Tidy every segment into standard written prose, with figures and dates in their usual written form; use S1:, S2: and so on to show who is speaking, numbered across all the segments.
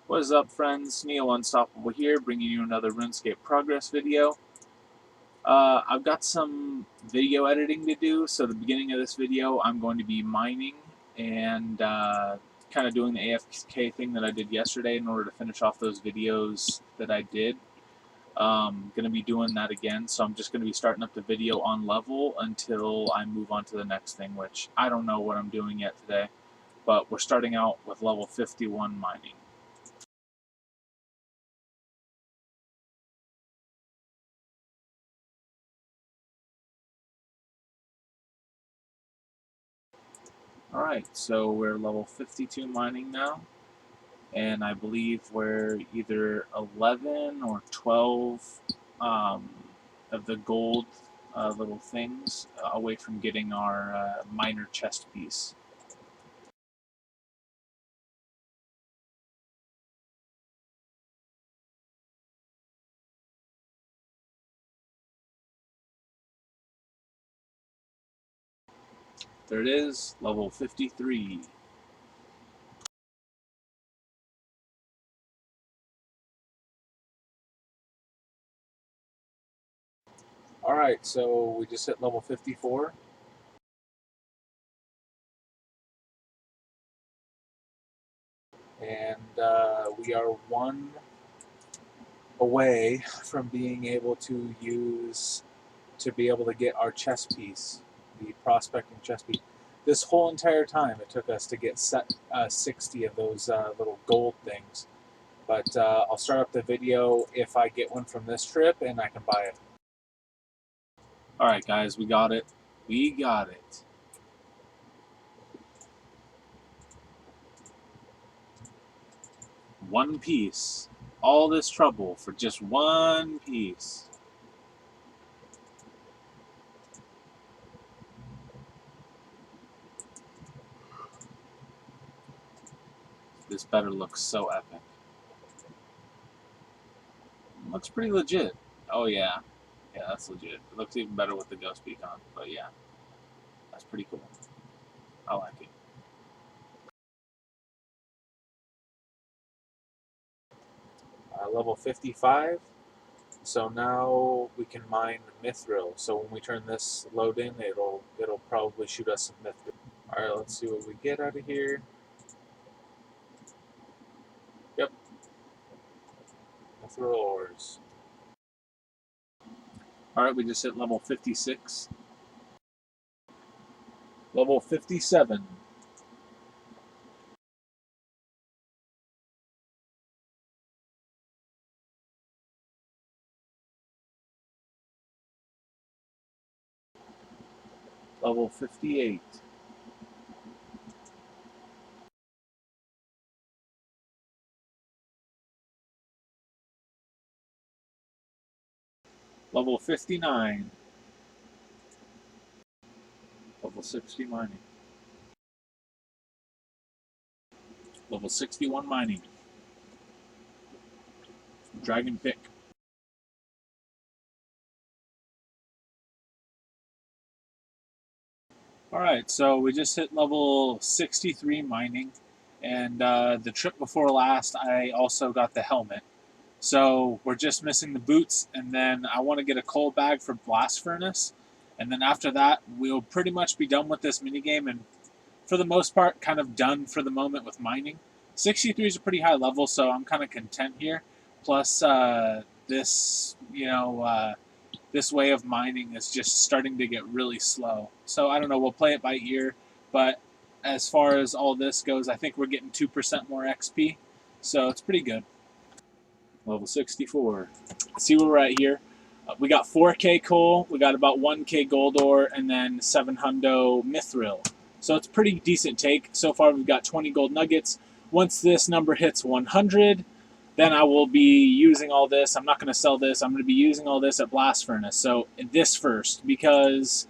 S1: What is up, friends? Neo Unstoppable here, bringing you another RuneScape progress video. I've got some video editing to do, so at the beginning of this video I'm going to be mining and kind of doing the AFK thing that I did yesterday in order to finish off those videos that I did. Going to be doing that again, so I'm just going to be starting up the video on level until I move on to the next thing, which I don't know what I'm doing yet today, but we're starting out with level 51 mining. Alright, so we're level 52 mining now, and I believe we're either 11 or 12 of the gold little things away from getting our miner chest piece. There it is, level 53. Alright, so we just hit level 54. And we are one away from being able to be able to get our chest piece, the prospecting chest piece. This whole entire time it took us to get 60 of those little gold things. But I'll start up the video if I get one from this trip and I can buy it. Alright guys, we got it. We got it. One piece. All this trouble for just one piece. This better look so epic. Looks pretty legit. Oh yeah. Yeah, that's legit. It looks even better with the ghost beak on. But yeah. That's pretty cool. I like it. Level 55. So now we can mine mithril. So when we turn this load in, it'll probably shoot us some mithril. Alright, let's see what we get out of here. Yep. Mithril ores. Alright, we just hit level 56. Level 57. Level 58. Level 59. Level 60 mining. Level 61 mining. Dragon pick. Alright, so we just hit level 63 mining, and the trip before last I also got the helmet. So we're just missing the boots, and then I want to get a coal bag for blast furnace, and then after that we'll pretty much be done with this minigame, and for the most part kind of done for the moment with mining. 63 is a pretty high level, so I'm kind of content here. Plus this, this way of mining is just starting to get really slow. So I don't know, we'll play it by ear, but as far as all this goes, I think we're getting 2% more XP, so it's pretty good. Level 64. See where we're at here. We got 4K coal, we got about 1K gold ore, and then 700 mithril. So it's a pretty decent take. So far we've got 20 gold nuggets. Once this number hits 100, then I will be using all this. I'm not going to sell this. I'm going to be using all this at blast furnace. So this first, because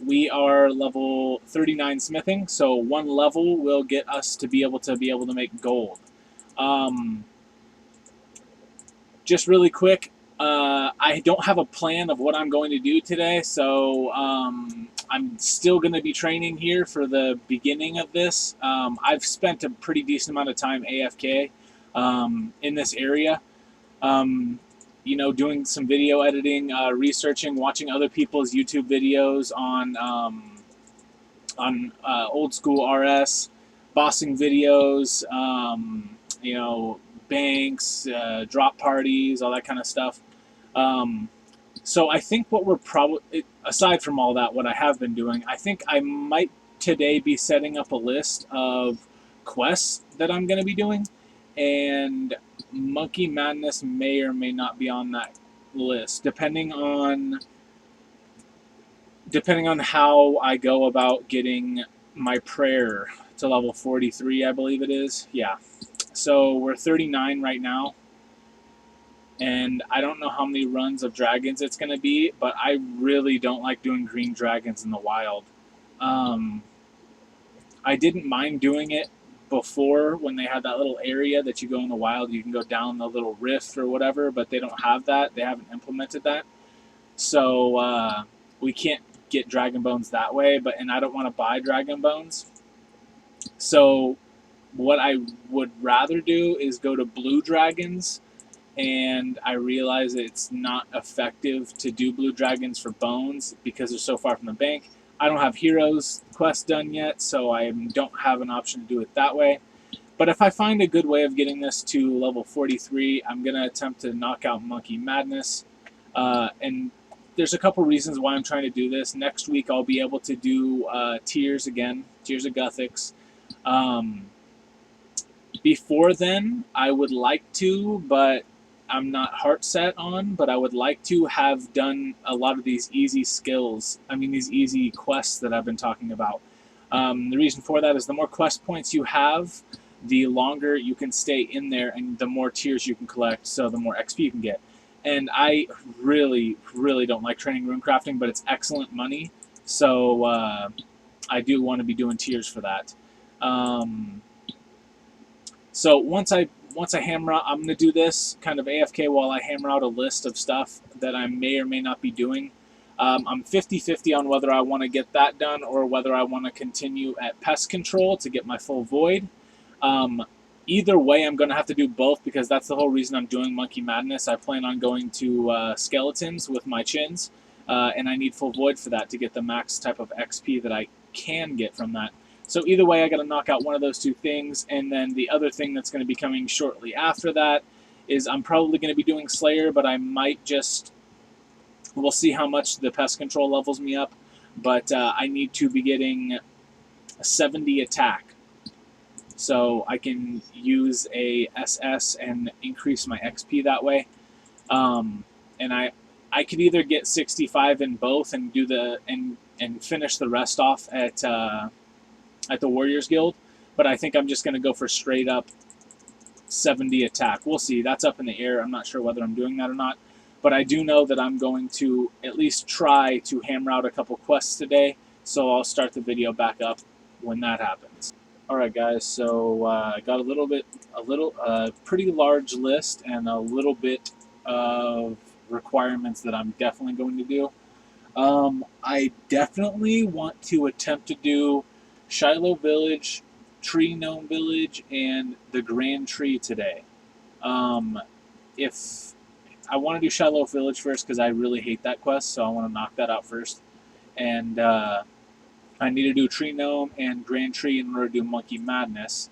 S1: we are level 39 smithing. So one level will get us to be able to make gold. Just really quick, I don't have a plan of what I'm going to do today. So I'm still going to be training here for the beginning of this. I've spent a pretty decent amount of time AFK. in this area. You know, doing some video editing, researching, watching other people's YouTube videos on old school RS, bossing videos, you know, banks, drop parties, all that kind of stuff. Um, so I think what we're probably, aside from all that, what I have been doing, I think I might today be setting up a list of quests that I'm going to be doing, and Monkey Madness may or may not be on that list, depending on how I go about getting my prayer to level 43, I believe it is. Yeah. So we're 39 right now, and I don't know how many runs of dragons it's going to be, but I really don't like doing green dragons in the wild. I didn't mind doing it before when they had that little area that you go in the wild. You can go down the little rift or whatever, but they don't have that. They haven't implemented that. So we can't get dragon bones that way, and I don't want to buy dragon bones. So what I would rather do is go to blue dragons, and I realize that it's not effective to do blue dragons for bones because they're so far from the bank. I don't have heroes quest done yet, so I don't have an option to do it that way. But if I find a good way of getting this to level 43, I'm going to attempt to knock out Monkey Madness. And there's a couple reasons why I'm trying to do this. Next week I'll be able to do tiers again, tiers of Gothics. Before then, I would like to, but I'm not heart set on, but I would like to have done a lot of these easy skills. I mean, these easy quests that I've been talking about. The reason for that is the more quest points you have, the longer you can stay in there and the more tiers you can collect, so the more XP you can get. And I really, really don't like training runecrafting, but it's excellent money, so I do want to be doing tiers for that. So once I hammer out, I'm going to do this kind of AFK while I hammer out a list of stuff that I may or may not be doing. I'm 50-50 on whether I want to get that done or whether I want to continue at pest control to get my full void. Either way, I'm going to have to do both because that's the whole reason I'm doing Monkey Madness. I plan on going to skeletons with my chins, and I need full void for that to get the max type of XP that I can get from that. So either way, I got to knock out one of those two things, and then the other thing that's going to be coming shortly after that is I'm probably going to be doing Slayer, but I might just, we'll see how much the pest control levels me up, but I need to be getting a 70 attack. So I can use a SS and increase my XP that way. And I could either get 65 in both and do and finish the rest off at the Warriors Guild, but I think I'm just going to go for straight up 70 attack. We'll see. That's up in the air. I'm not sure whether I'm doing that or not, but I do know that I'm going to at least try to hammer out a couple quests today, so I'll start the video back up when that happens. Alright guys, so I got a pretty large list and a little bit of requirements that I'm definitely going to do. I definitely want to attempt to do Shiloh Village, Tree Gnome Village, and the Grand Tree today. If I want to do Shiloh Village first because I really hate that quest, so I want to knock that out first. And I need to do Tree Gnome and Grand Tree in order to do Monkey Madness.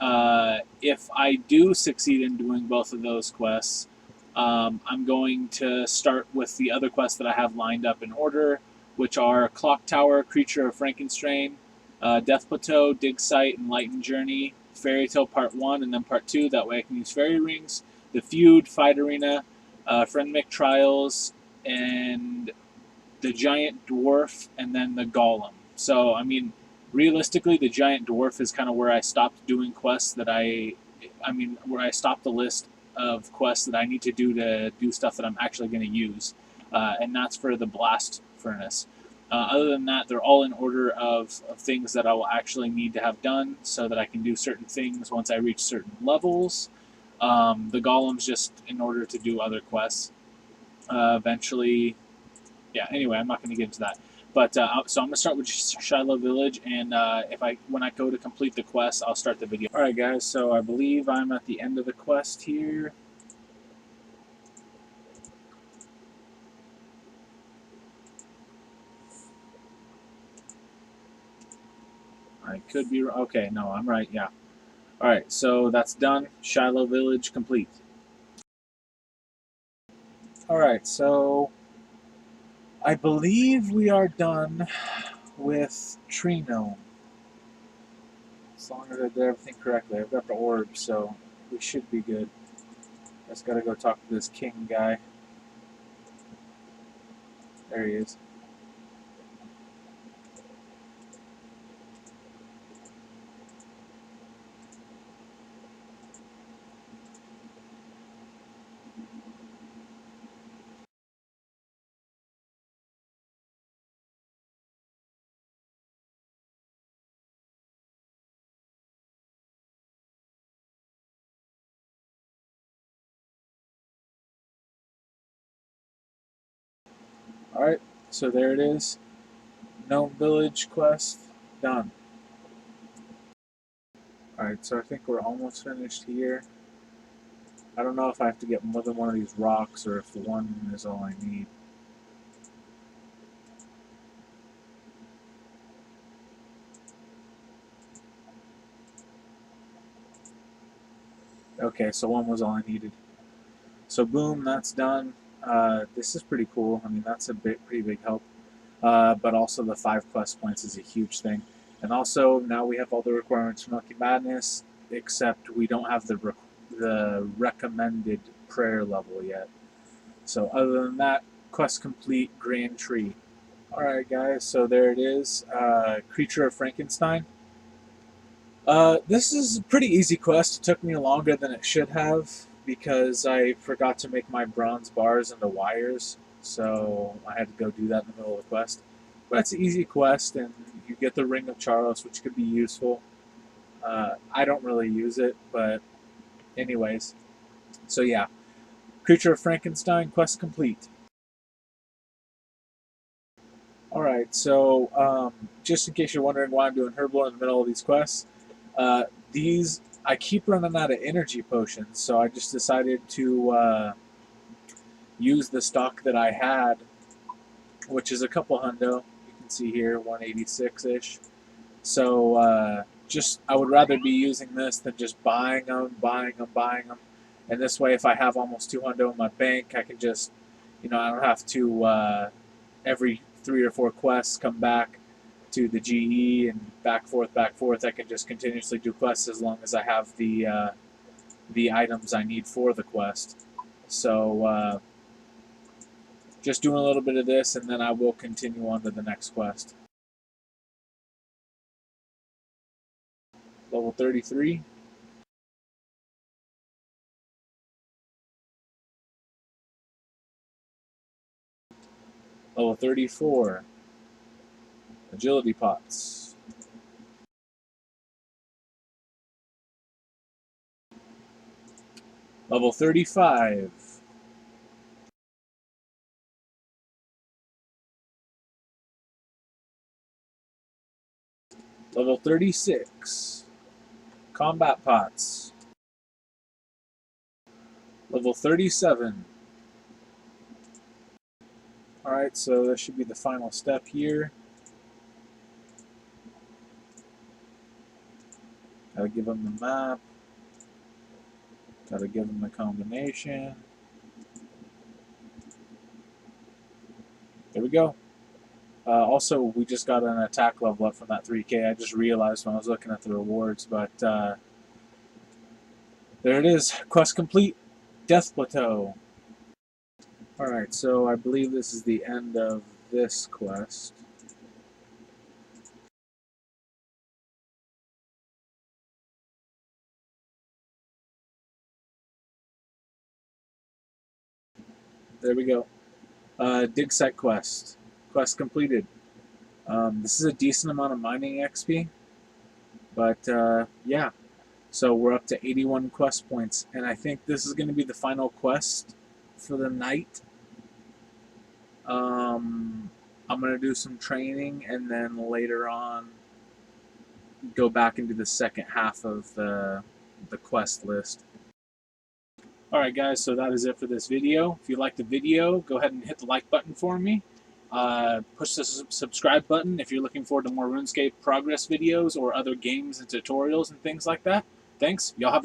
S1: If I do succeed in doing both of those quests, I'm going to start with the other quests that I have lined up in order, which are Clock Tower, Creature of Frankenstein, Death Plateau, Dig Site, Enlightened Journey, Fairy Tale Part 1, and then Part 2. That way I can use Fairy Rings, The Feud, Fight Arena, Friendmic Trials, and the Giant Dwarf, and then the Golem. So, I mean, realistically, the Giant Dwarf is kind of where I stopped doing quests that where I stopped the list of quests that I need to do stuff that I'm actually going to use. And that's for the Blast Furnace. Other than that, they're all in order of things that I will actually need to have done so that I can do certain things once I reach certain levels. The Golem's just in order to do other quests. Eventually, yeah, anyway, I'm not going to get into that. But so I'm gonna start with Shiloh Village, and when I go to complete the quest, I'll start the video. All right, guys. So I believe I'm at the end of the quest here. I could be okay. No, I'm right. Yeah. All right. So that's done. Shiloh Village complete. All right. So I believe we are done with Tree Gnome. As long as I did everything correctly. I've got the orb, so we should be good. Just gotta go talk to this king guy. There he is. Alright, so there it is. Gnome Village quest done. Alright, so I think we're almost finished here. I don't know if I have to get more than one of these rocks or if the one is all I need. Okay, so one was all I needed. So boom, that's done. This is pretty cool. I mean, that's a pretty big help. But also the 5 quest points is a huge thing. And also, now we have all the requirements for Monkey Madness, except we don't have the recommended prayer level yet. So other than that, quest complete, Grand Tree. Alright guys, so there it is. Creature of Frankenstein. This is a pretty easy quest. It took me longer than it should have because I forgot to make my bronze bars into wires. So I had to go do that in the middle of the quest. But it's an easy quest, and you get the Ring of Charlos, which could be useful. I don't really use it, but anyways. So yeah, Creature of Frankenstein, quest complete. Alright, so just in case you're wondering why I'm doing Herblore in the middle of these quests, I keep running out of energy potions, so I just decided to use the stock that I had, which is a couple hundo. You can see here, 186-ish. So I would rather be using this than just buying them. And this way, if I have almost 2 hundo in my bank, I can just, I don't have to every 3 or 4 quests come back to the GE and back forth. I can just continuously do quests as long as I have the items I need for the quest. So just doing a little bit of this, and then I will continue on to the next quest. Level 33. Level 34. Agility pots. Level 35. Level 36. Combat pots. Level 37. Alright, so that should be the final step here. Gotta give them the map. Gotta give them the combination. There we go. Also, we just got an attack level up from that 3K. I just realized when I was looking at the rewards, but there it is. Quest complete. Death Plateau. Alright, so I believe this is the end of this quest. There we go. Dig site quest. Quest completed. This is a decent amount of mining XP, but yeah. So we're up to 81 quest points, and I think this is going to be the final quest for the night. I'm going to do some training, and then later on go back into the second half of the quest list. Alright guys, so that is it for this video. If you liked the video, go ahead and hit the like button for me. Push the subscribe button if you're looking forward to more RuneScape progress videos or other games and tutorials and things like that. Thanks. Y'all have a